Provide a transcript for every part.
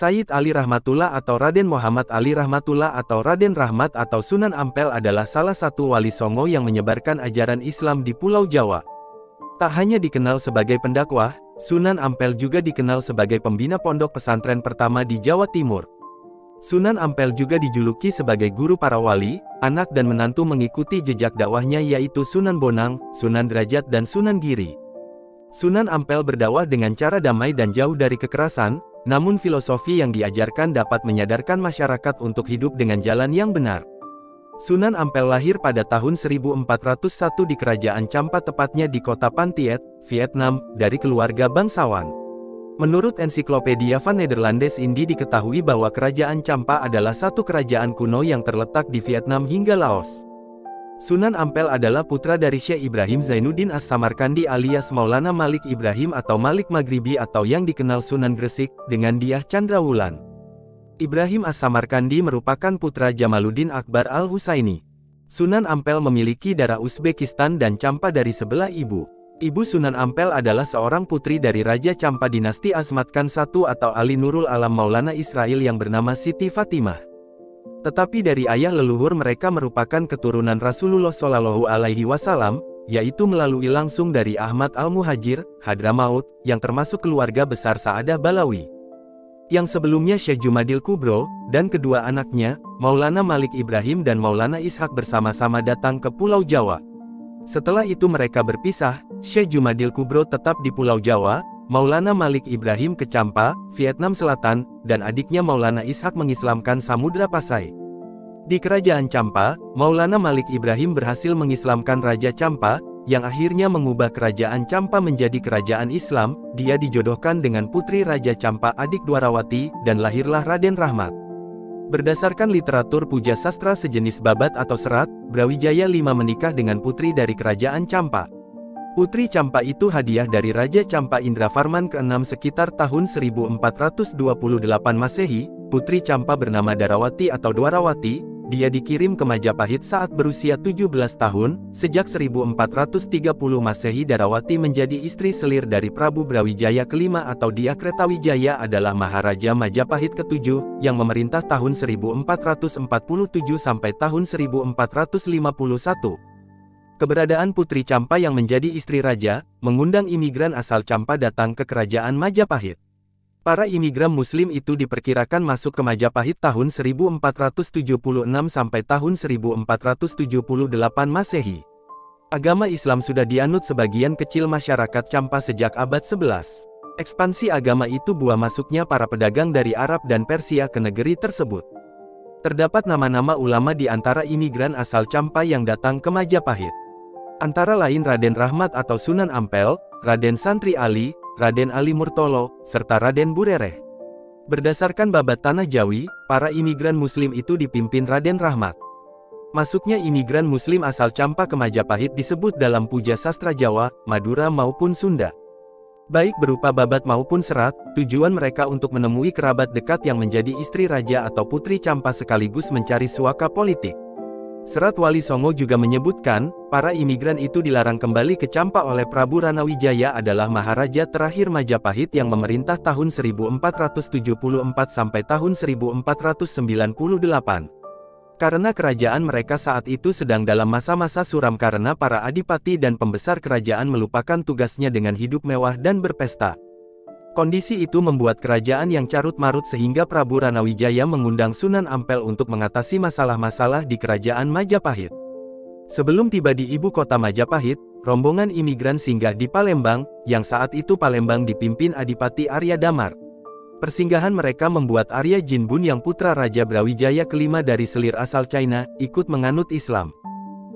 Sayyid Ali Rahmatullah atau Raden Muhammad Ali Rahmatullah atau Raden Rahmat atau Sunan Ampel adalah salah satu wali songo yang menyebarkan ajaran Islam di Pulau Jawa. Tak hanya dikenal sebagai pendakwah, Sunan Ampel juga dikenal sebagai pembina pondok pesantren pertama di Jawa Timur. Sunan Ampel juga dijuluki sebagai guru para wali, anak dan menantu mengikuti jejak dakwahnya yaitu Sunan Bonang, Sunan Derajat dan Sunan Giri. Sunan Ampel berdakwah dengan cara damai dan jauh dari kekerasan, namun filosofi yang diajarkan dapat menyadarkan masyarakat untuk hidup dengan jalan yang benar. Sunan Ampel lahir pada tahun 1401 di Kerajaan Champa tepatnya di kota Phan-Thiet, Vietnam, dari keluarga bangsawan. Menurut ensiklopedia Van Nederlandes Indi diketahui bahwa Kerajaan Champa adalah satu kerajaan kuno yang terletak di Vietnam hingga Laos. Sunan Ampel adalah putra dari Syekh Ibrahim Zainuddin As-Samarkandi alias Maulana Malik Ibrahim atau Malik Maghribi atau yang dikenal Sunan Gresik, dengan Dyah Chandrawulan. Ibrahim As-Samarkandi merupakan putra Jamaluddin Akbar Al-Husaini. Sunan Ampel memiliki darah Uzbekistan dan Champa dari sebelah ibu. Ibu Sunan Ampel adalah seorang putri dari Raja Champa dinasti Azmat Khan I atau Ali Nurul Alam Maulana Israel yang bernama Siti Fatimah. Tetapi dari ayah leluhur mereka merupakan keturunan Rasulullah Shallallahu Alaihi Wasallam, yaitu melalui langsung dari Ahmad Al-Muhajir, Hadramaut, yang termasuk keluarga besar Sa'adah Balawi. Yang sebelumnya Syekh Jumadil Kubro, dan kedua anaknya, Maulana Malik Ibrahim dan Maulana Ishak bersama-sama datang ke Pulau Jawa. Setelah itu mereka berpisah, Syekh Jumadil Kubro tetap di Pulau Jawa, Maulana Malik Ibrahim ke Champa, Vietnam Selatan, dan adiknya Maulana Ishak mengislamkan Samudra Pasai. Di Kerajaan Champa, Maulana Malik Ibrahim berhasil mengislamkan Raja Champa, yang akhirnya mengubah Kerajaan Champa menjadi Kerajaan Islam. Dia dijodohkan dengan putri Raja Champa adik Dwarawati, dan lahirlah Raden Rahmat. Berdasarkan literatur puja sastra sejenis babat atau serat, Brawijaya V menikah dengan putri dari Kerajaan Champa. Putri Champa itu hadiah dari Raja Champa Indravarman ke-6 sekitar tahun 1428 Masehi. Putri Champa bernama Darawati atau Dwarawati. Dia dikirim ke Majapahit saat berusia 17 tahun. Sejak 1430 Masehi Darawati menjadi istri selir dari Prabu Brawijaya ke-5 atau Dyah Kretawijaya adalah Maharaja Majapahit ke-7, yang memerintah tahun 1447 sampai tahun 1451. Keberadaan Putri Champa yang menjadi istri raja, mengundang imigran asal Champa datang ke Kerajaan Majapahit. Para imigran Muslim itu diperkirakan masuk ke Majapahit tahun 1476 sampai tahun 1478 Masehi. Agama Islam sudah dianut sebagian kecil masyarakat Champa sejak abad 11. Ekspansi agama itu buah masuknya para pedagang dari Arab dan Persia ke negeri tersebut. Terdapat nama-nama ulama di antara imigran asal Champa yang datang ke Majapahit. Antara lain Raden Rahmat atau Sunan Ampel, Raden Santri Ali, Raden Ali Murtolo, serta Raden Burereh. Berdasarkan babat Tanah Jawi, para imigran Muslim itu dipimpin Raden Rahmat. Masuknya imigran Muslim asal Champa ke Majapahit disebut dalam puja sastra Jawa, Madura maupun Sunda. Baik berupa babat maupun serat, tujuan mereka untuk menemui kerabat dekat yang menjadi istri raja atau putri Champa sekaligus mencari suaka politik. Serat Wali Songo juga menyebutkan, para imigran itu dilarang kembali ke Champa oleh Prabu Ranawijaya adalah Maharaja terakhir Majapahit yang memerintah tahun 1474 sampai tahun 1498. Karena kerajaan mereka saat itu sedang dalam masa-masa suram karena para adipati dan pembesar kerajaan melupakan tugasnya dengan hidup mewah dan berpesta. Kondisi itu membuat kerajaan yang carut-marut sehingga Prabu Ranawijaya mengundang Sunan Ampel untuk mengatasi masalah-masalah di kerajaan Majapahit. Sebelum tiba di ibu kota Majapahit, rombongan imigran singgah di Palembang, yang saat itu Palembang dipimpin Adipati Arya Damar. Persinggahan mereka membuat Arya Jinbun yang putra Raja Brawijaya kelima dari selir asal China, ikut menganut Islam.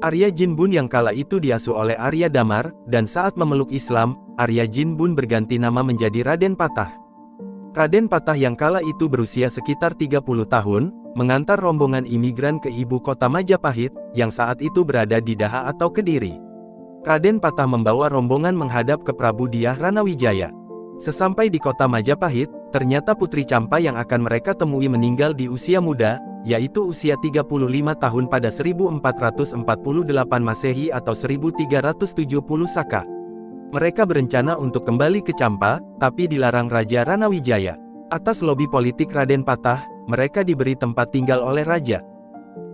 Arya Jinbun yang kala itu diasuh oleh Arya Damar, dan saat memeluk Islam, Arya Jinbun berganti nama menjadi Raden Patah. Raden Patah yang kala itu berusia sekitar 30 tahun, mengantar rombongan imigran ke ibu kota Majapahit, yang saat itu berada di Daha atau Kediri. Raden Patah membawa rombongan menghadap ke Prabu Dyah Ranawijaya. Sesampai di kota Majapahit, ternyata Putri Champa yang akan mereka temui meninggal di usia muda, yaitu usia 35 tahun pada 1448 Masehi atau 1370 Saka. Mereka berencana untuk kembali ke Champa, tapi dilarang Raja Ranawijaya. Atas lobi politik Raden Patah, mereka diberi tempat tinggal oleh raja.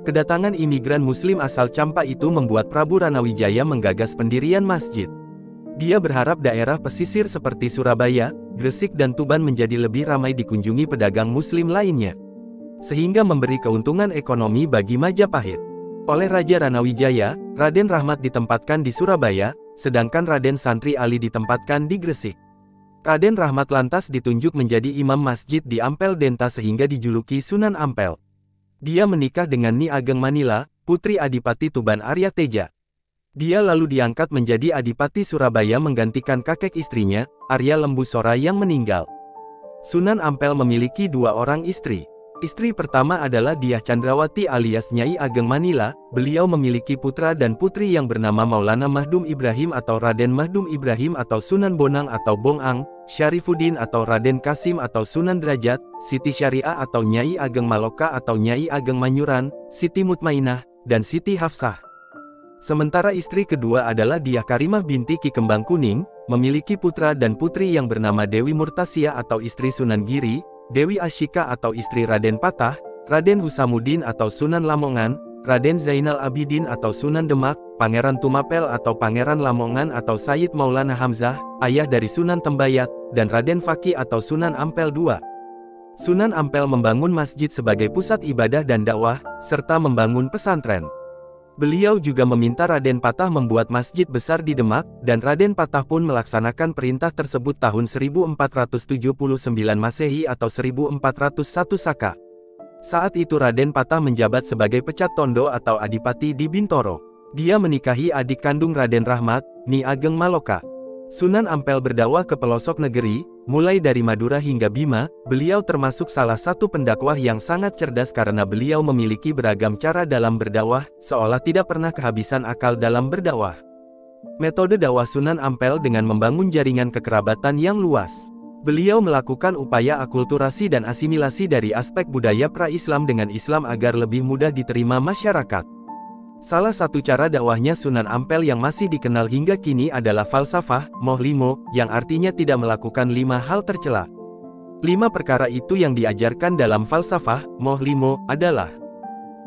Kedatangan imigran Muslim asal Campa itu membuat Prabu Ranawijaya menggagas pendirian masjid. Dia berharap daerah pesisir seperti Surabaya, Gresik dan Tuban menjadi lebih ramai dikunjungi pedagang Muslim lainnya, sehingga memberi keuntungan ekonomi bagi Majapahit. Oleh Raja Ranawijaya, Raden Rahmat ditempatkan di Surabaya, sedangkan Raden Santri Ali ditempatkan di Gresik. Raden Rahmat lantas ditunjuk menjadi imam masjid di Ampel Denta sehingga dijuluki Sunan Ampel. Dia menikah dengan Nyi Ageng Manila, putri Adipati Tuban Arya Teja. Dia lalu diangkat menjadi Adipati Surabaya menggantikan kakek istrinya, Arya Lembu Sora yang meninggal. Sunan Ampel memiliki 2 orang istri. Istri pertama adalah Dyah Chandrawati alias Nyai Ageng Manila. Beliau memiliki putra dan putri yang bernama Maulana Mahdum Ibrahim atau Raden Mahdum Ibrahim atau Sunan Bonang atau Bongang, Syarifuddin atau Raden Kasim atau Sunan Derajat, Siti Syariah atau Nyai Ageng Maloka atau Nyai Ageng Manyuran, Siti Mutmainah, dan Siti Hafsah. Sementara istri kedua adalah Dyah Karimah binti Ki Kembang Kuning, memiliki putra dan putri yang bernama Dewi Murtasia atau istri Sunan Giri, Dewi Asyika atau istri Raden Patah, Raden Husamuddin atau Sunan Lamongan, Raden Zainal Abidin atau Sunan Demak, Pangeran Tumapel atau Pangeran Lamongan atau Sayyid Maulana Hamzah, ayah dari Sunan Tembayat, dan Raden Faki atau Sunan Ampel II. Sunan Ampel membangun masjid sebagai pusat ibadah dan dakwah, serta membangun pesantren. Beliau juga meminta Raden Patah membuat masjid besar di Demak, dan Raden Patah pun melaksanakan perintah tersebut tahun 1479 Masehi atau 1401 Saka. Saat itu Raden Patah menjabat sebagai Pecat Tondo atau Adipati di Bintoro. Dia menikahi adik kandung Raden Rahmat, Nyi Ageng Maloka. Sunan Ampel berdakwah ke pelosok negeri, mulai dari Madura hingga Bima. Beliau termasuk salah satu pendakwah yang sangat cerdas karena beliau memiliki beragam cara dalam berdakwah, seolah tidak pernah kehabisan akal dalam berdakwah. Metode dakwah Sunan Ampel dengan membangun jaringan kekerabatan yang luas. Beliau melakukan upaya akulturasi dan asimilasi dari aspek budaya pra-Islam dengan Islam agar lebih mudah diterima masyarakat. Salah satu cara dakwahnya Sunan Ampel yang masih dikenal hingga kini adalah falsafah, moh limo, yang artinya tidak melakukan 5 hal tercela. 5 perkara itu yang diajarkan dalam falsafah, moh limo, adalah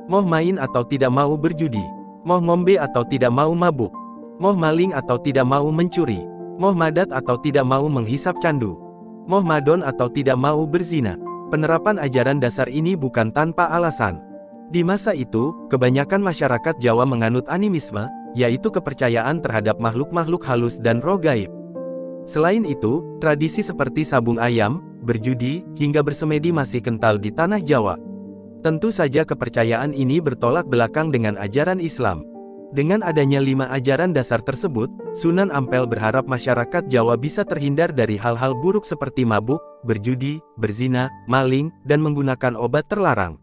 moh main atau tidak mau berjudi, moh ngombe atau tidak mau mabuk, moh maling atau tidak mau mencuri, moh madat atau tidak mau menghisap candu, moh madon atau tidak mau berzina. Penerapan ajaran dasar ini bukan tanpa alasan. Di masa itu, kebanyakan masyarakat Jawa menganut animisme, yaitu kepercayaan terhadap makhluk-makhluk halus dan roh gaib. Selain itu, tradisi seperti sabung ayam, berjudi, hingga bersemedi masih kental di tanah Jawa. Tentu saja kepercayaan ini bertolak belakang dengan ajaran Islam. Dengan adanya 5 ajaran dasar tersebut, Sunan Ampel berharap masyarakat Jawa bisa terhindar dari hal-hal buruk seperti mabuk, berjudi, berzina, maling, dan menggunakan obat terlarang.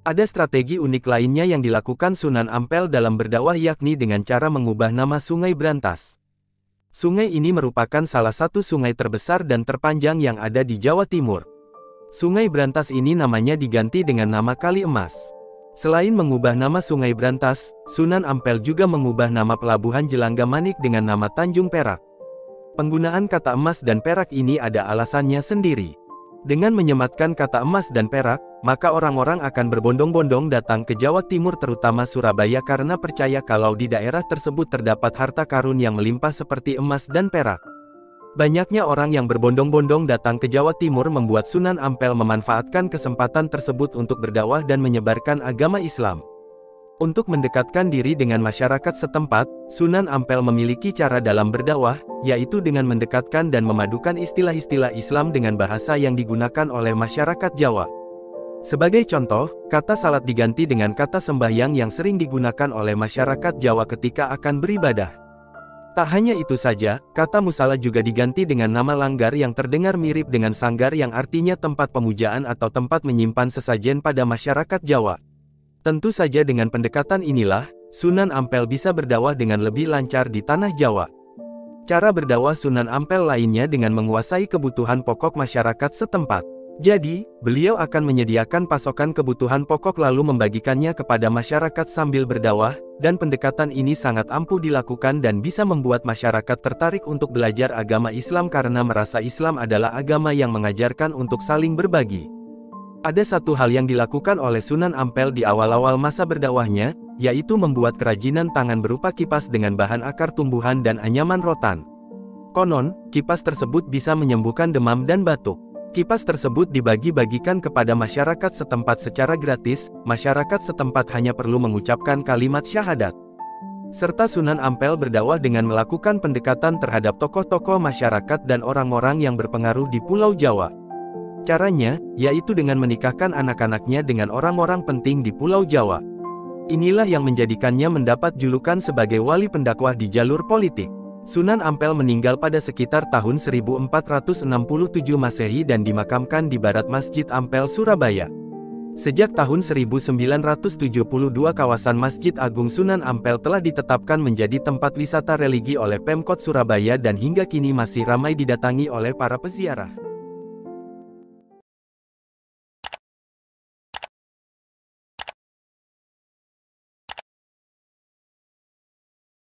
Ada strategi unik lainnya yang dilakukan Sunan Ampel dalam berdakwah yakni dengan cara mengubah nama Sungai Brantas. Sungai ini merupakan salah satu sungai terbesar dan terpanjang yang ada di Jawa Timur. Sungai Brantas ini namanya diganti dengan nama Kali Emas. Selain mengubah nama Sungai Brantas, Sunan Ampel juga mengubah nama Pelabuhan Jelangga Manik dengan nama Tanjung Perak. Penggunaan kata emas dan perak ini ada alasannya sendiri. Dengan menyematkan kata emas dan perak, maka orang-orang akan berbondong-bondong datang ke Jawa Timur terutama Surabaya karena percaya kalau di daerah tersebut terdapat harta karun yang melimpah seperti emas dan perak. Banyaknya orang yang berbondong-bondong datang ke Jawa Timur membuat Sunan Ampel memanfaatkan kesempatan tersebut untuk berdakwah dan menyebarkan agama Islam. Untuk mendekatkan diri dengan masyarakat setempat, Sunan Ampel memiliki cara dalam berdakwah, yaitu dengan mendekatkan dan memadukan istilah-istilah Islam dengan bahasa yang digunakan oleh masyarakat Jawa. Sebagai contoh, kata salat diganti dengan kata sembahyang yang sering digunakan oleh masyarakat Jawa ketika akan beribadah. Tak hanya itu saja, kata musala juga diganti dengan nama langgar yang terdengar mirip dengan sanggar yang artinya tempat pemujaan atau tempat menyimpan sesajen pada masyarakat Jawa. Tentu saja dengan pendekatan inilah, Sunan Ampel bisa berdakwah dengan lebih lancar di tanah Jawa. Cara berdakwah Sunan Ampel lainnya dengan menguasai kebutuhan pokok masyarakat setempat. Jadi, beliau akan menyediakan pasokan kebutuhan pokok lalu membagikannya kepada masyarakat sambil berdakwah, dan pendekatan ini sangat ampuh dilakukan dan bisa membuat masyarakat tertarik untuk belajar agama Islam karena merasa Islam adalah agama yang mengajarkan untuk saling berbagi. Ada satu hal yang dilakukan oleh Sunan Ampel di awal-awal masa berdakwahnya, yaitu membuat kerajinan tangan berupa kipas dengan bahan akar tumbuhan dan anyaman rotan. Konon, kipas tersebut bisa menyembuhkan demam dan batuk. Kipas tersebut dibagi-bagikan kepada masyarakat setempat secara gratis, masyarakat setempat hanya perlu mengucapkan kalimat syahadat. Serta Sunan Ampel berdakwah dengan melakukan pendekatan terhadap tokoh-tokoh masyarakat dan orang-orang yang berpengaruh di Pulau Jawa. Caranya, yaitu dengan menikahkan anak-anaknya dengan orang-orang penting di Pulau Jawa. Inilah yang menjadikannya mendapat julukan sebagai wali pendakwah di jalur politik. Sunan Ampel meninggal pada sekitar tahun 1467 Masehi dan dimakamkan di barat Masjid Ampel, Surabaya. Sejak tahun 1972 kawasan Masjid Agung Sunan Ampel telah ditetapkan menjadi tempat wisata religi oleh Pemkot Surabaya dan hingga kini masih ramai didatangi oleh para peziarah.